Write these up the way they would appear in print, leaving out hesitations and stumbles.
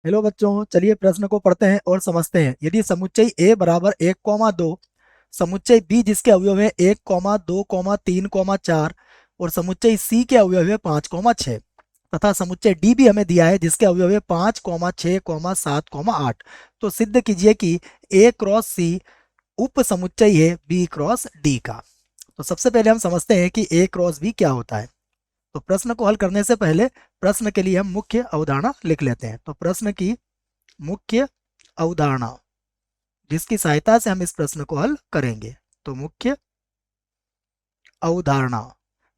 Hello बच्चों, चलिए प्रश्न को पढ़ते हैं और समझते हैं। यदि समुच्चय A बराबर 1, 2, समुच्चय B जिसके अवयव है 1, 2, 3, 4 और समुच्चय C के अवयव है 5, 6 तथा समुच्चय D भी हमें दिया है जिसके अवयव है 5, 6, 7, 8। तो सिद्ध कीजिए कि A क्रॉस C उप समुच्चय है B क्रॉस D का। तो सबसे पहले हम समझते हैं कि A क्रॉस B क्या होता है। तो प्रश्न को हल करने से पहले प्रश्न के लिए हम मुख्य अवधारणा लिख लेते हैं। तो प्रश्न की मुख्य अवधारणा जिसकी सहायता से हम इस प्रश्न को हल करेंगे। तो अवधारणा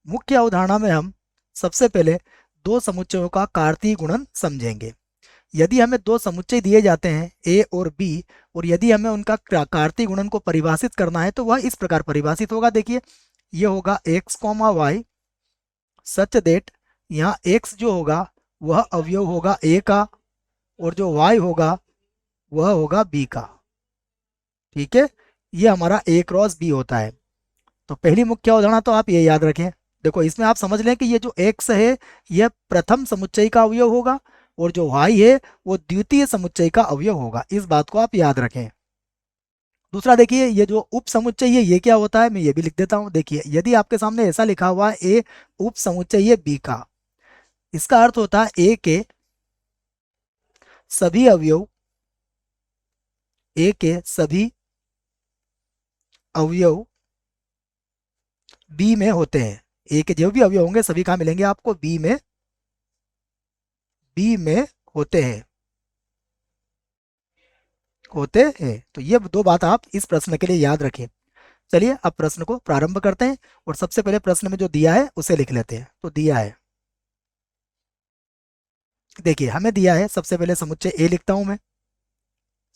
मुख्य अवधारणा में हम सबसे पहले दो समुच्चयों का कार्तीय गुणन समझेंगे। यदि हमें दो समुच्चय दिए जाते हैं ए और बी और यदि हमें उनका कार्तीय गुणन को परिभाषित करना है तो वह इस प्रकार परिभाषित होगा। देखिए, ये होगा x comma y such that यहाँ एक्स जो होगा वह अवयव होगा ए का और जो वाई होगा वह होगा बी का। ठीक है, ये हमारा ए क्रॉस बी होता है। तो पहली मुख्य अवधारणा तो आप ये याद रखें। देखो, इसमें आप समझ लें कि ये जो एक्स है यह प्रथम समुच्चय का अवयव होगा और जो वाई है वो द्वितीय समुच्चय का अवयव होगा। इस बात को आप याद रखें। दूसरा देखिए, ये जो उप समुच्चय है ये क्या होता है, मैं ये भी लिख देता हूं। देखिए, यदि आपके सामने ऐसा लिखा हुआ है ए उप समुच्चय है बी का, इसका अर्थ होता है ए के सभी अवयव ए के सभी अवयव बी में होते हैं। ए के जो भी अवयव होंगे सभी कहाँ मिलेंगे आपको, बी में होते हैं। तो ये दो बात आप इस प्रश्न के लिए याद रखें। चलिए अब प्रश्न को प्रारंभ करते हैं और सबसे पहले प्रश्न में जो दिया है उसे लिख लेते हैं। तो दिया है, देखिए हमें दिया है, सबसे पहले समुच्चय ए लिखता हूं मैं।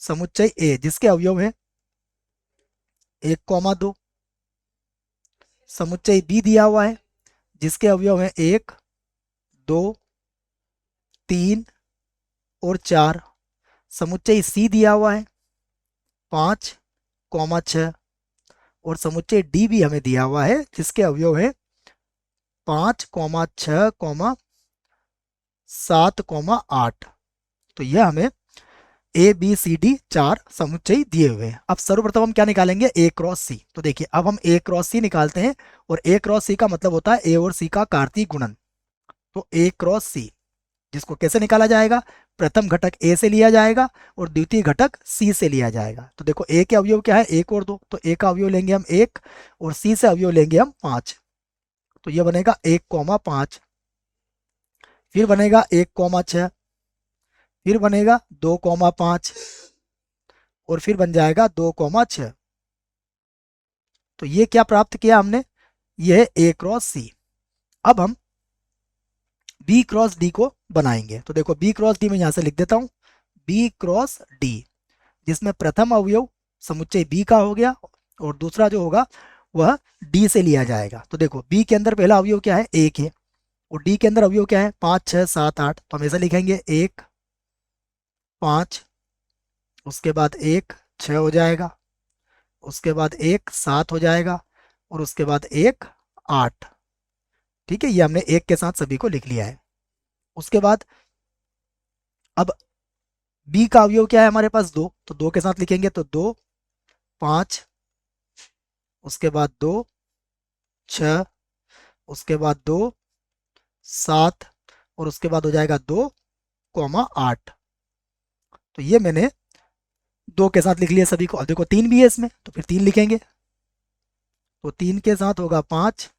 समुच्चय ए जिसके अवयव है 1, 2। समुच्चय बी दिया हुआ है जिसके अवयव है 1, 2, 3 और 4। समुच्चय सी दिया हुआ है 5, 6 और समुच्चय डी भी हमें दिया हुआ है जिसके अवयव है 5, 6, 7, 8। तो यह हमें ए बी सी डी 4 समुच्चय दिए हुए हैं। अब सर्वप्रथम हम क्या निकालेंगे, ए क्रॉस सी। तो देखिए अब हम ए क्रॉस सी निकालते हैं और ए क्रॉस सी का मतलब होता है ए और सी का कार्तीय गुणन। तो ए क्रॉस सी जिसको कैसे निकाला जाएगा, प्रथम घटक ए से लिया जाएगा और द्वितीय घटक सी से लिया जाएगा। तो देखो ए के अवयव क्या है, 1 और 2, तो ए का अवयव लेंगे हम 1 और सी से अवयव लेंगे हम 5। तो यह बनेगा 1, 5। फिर बनेगा 1, 6। फिर बनेगा 2, 5 और फिर बन जाएगा 2, 6। तो ये क्या प्राप्त किया हमने, ये है ए क्रॉस सी। अब हम बी क्रॉस डी को बनाएंगे। तो देखो बी क्रॉस डी में यहां से लिख देता हूं, बी क्रॉस डी जिसमें प्रथम अवयव समुच्चय बी का हो गया और दूसरा जो होगा वह डी से लिया जाएगा। तो देखो बी के अंदर पहला अवयव क्या है, 1 है और डी के अंदर अवयव क्या है, 5, 6, 7, 8। तो हम ऐसा लिखेंगे 1, 5, उसके बाद 1, 6 हो जाएगा, उसके बाद 1, 7 हो जाएगा और उसके बाद 1, 8। ठीक है, ये हमने 1 के साथ सभी को लिख लिया है। उसके बाद अब बी का अवयव क्या है हमारे पास, 2, तो 2 के साथ लिखेंगे तो 2, 5, उसके बाद 2, 6, उसके बाद 2, 7 और उसके बाद हो जाएगा 2, 8। तो ये मैंने 2 के साथ लिख लिया सभी को। अब देखो 3 भी है इसमें तो फिर 3 लिखेंगे। तो 3 के साथ होगा 5,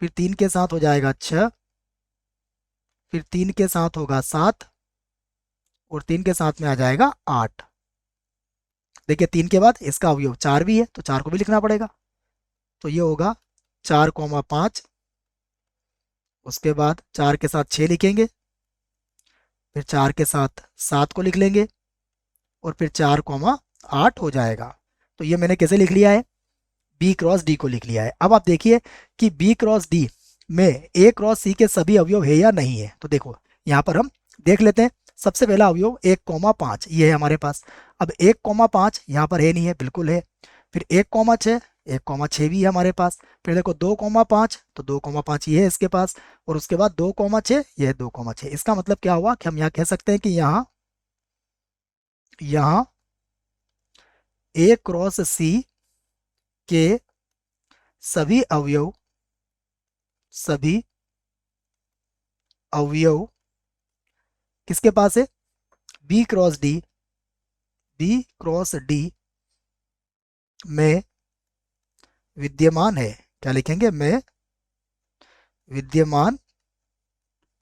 फिर 3 के साथ हो जाएगा 6, फिर 3 के साथ होगा 7 और 3 के साथ में आ जाएगा 8। देखिए 3 के बाद इसका अवयव 4 भी है तो 4 को भी लिखना पड़ेगा। तो ये होगा 4, 5। उसके बाद 4 के साथ 6 लिखेंगे, फिर 4 के साथ 7 को लिख लेंगे और फिर 4, 8 हो जाएगा। तो ये मैंने कैसे लिख लिया है, बी क्रॉस डी को लिख लिया है। अब आप देखिए कि बी क्रॉस डी में ए क्रॉस सी के सभी अवयव है या नहीं है। तो देखो यहाँ पर हम देख लेते हैं। सबसे पहला अवयव 1, 5 ये है हमारे पास। अब 1, 5 यहाँ पर है नहीं है, बिल्कुल है। फिर 1, 6 1,6 भी है हमारे पास। फिर देखो 2,5, तो 2,5 ये है इसके पास, और उसके बाद 2,6, ये है 2,6। इसका मतलब क्या हुआ कि हम यहाँ कह सकते हैं कि यहाँ यहाँ ए क्रॉस सी के सभी अवयव सभी अवयव किसके पास है, b cross d, b cross d में विद्यमान है। क्या लिखेंगे, में विद्यमान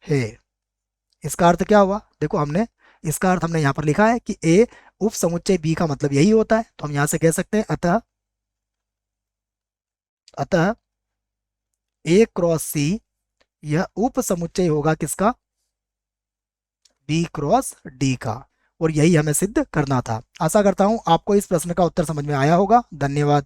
है। इसका अर्थ क्या हुआ, देखो हमने इसका अर्थ हमने यहाँ पर लिखा है कि ए उप समुच्चय बी का मतलब यही होता है, तो हम यहाँ से कह सकते हैं अतः अतः ए क्रॉस सी यह उप समुच्चय होगा किसका, बी क्रॉस डी का। और यही हमें सिद्ध करना था। आशा करता हूं आपको इस प्रश्न का उत्तर समझ में आया होगा। धन्यवाद।